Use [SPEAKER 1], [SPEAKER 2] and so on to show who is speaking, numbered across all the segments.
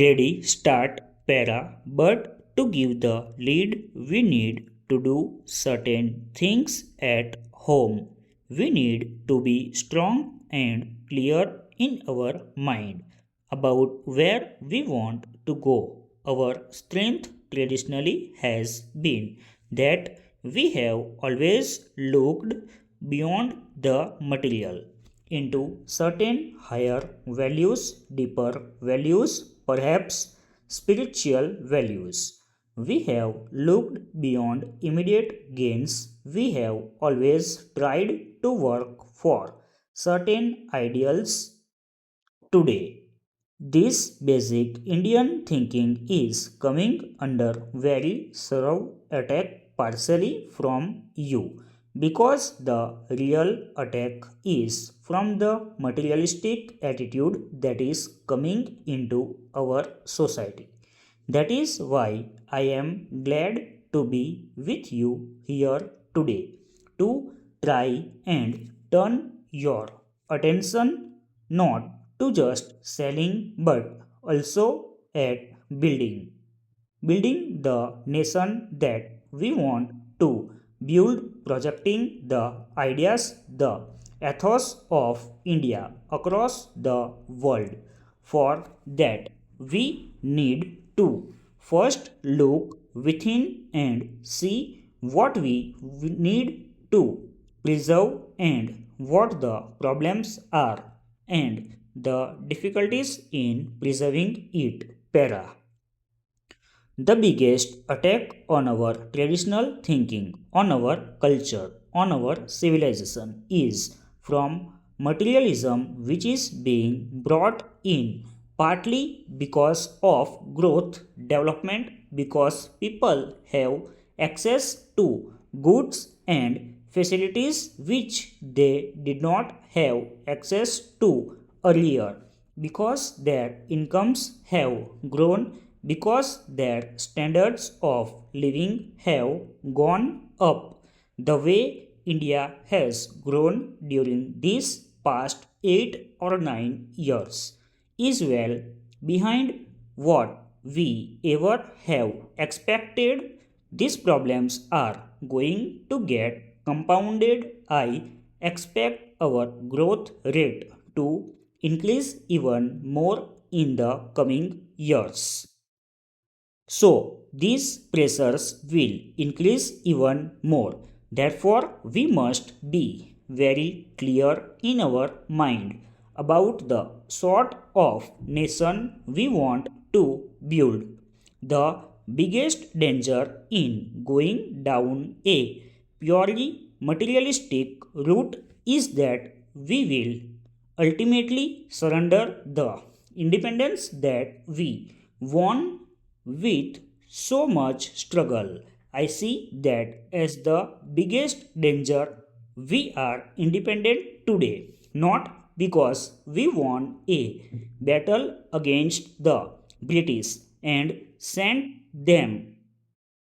[SPEAKER 1] Ready, start, para. But to give the lead, we need to do certain things at home. We need to be strong and clear in our mind about where we want to go. Our strength traditionally has been that we have always looked beyond the material into certain higher values, deeper values, perhaps spiritual values. We have looked beyond immediate gains. We have always tried to work for certain ideals today. This basic Indian thinking is coming under very severe attack partially from you because the real attack is from the materialistic attitude that is coming into our society. That is why I am glad to be with you here today to try and turn your attention not to just selling but also at building. Building the nation that we want to build, projecting the ideas, the ethos of India across the world. For that, we need to first look within and see what we need to preserve and what the problems are and the difficulties in preserving it. Para. The biggest attack on our traditional thinking, on our culture, on our civilization is from materialism, which is being brought in partly because of growth, development, because people have access to goods and facilities which they did not have access to earlier, because their incomes have grown, because their standards of living have gone up. The way India has grown during these past 8 or 9 years is well behind what we ever have expected. These problems are going to get compounded. I expect our growth rate to increase even more in the coming years. So, these pressures will increase even more. Therefore, we must be very clear in our mind about the sort of nation we want to build. The biggest danger in going down a purely materialistic route is that we will ultimately surrender the independence that we won with so much struggle. I see that as the biggest danger. We are independent today, not because we won a battle against the British and sent them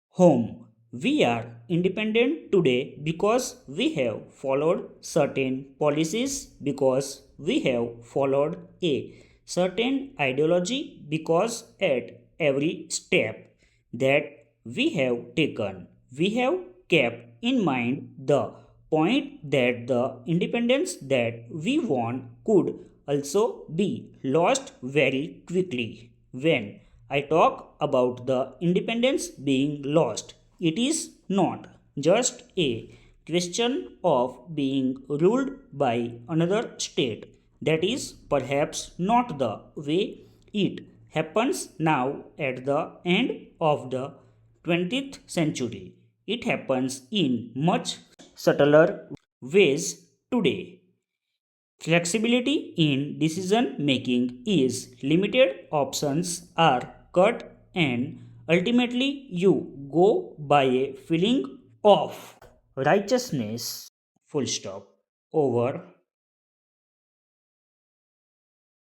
[SPEAKER 1] home. We are independent today because we have followed certain policies, because we have followed a certain ideology, because at every step that we have taken, we have kept in mind the point that the independence that we want could also be lost very quickly. When I talk about the independence being lost, it is not just a question of being ruled by another state. That is perhaps not the way it happens now at the end of the 20th century. It happens in much subtler ways today. Flexibility in decision making is limited, options are cut, and ultimately you go by a feeling of righteousness, full stop, over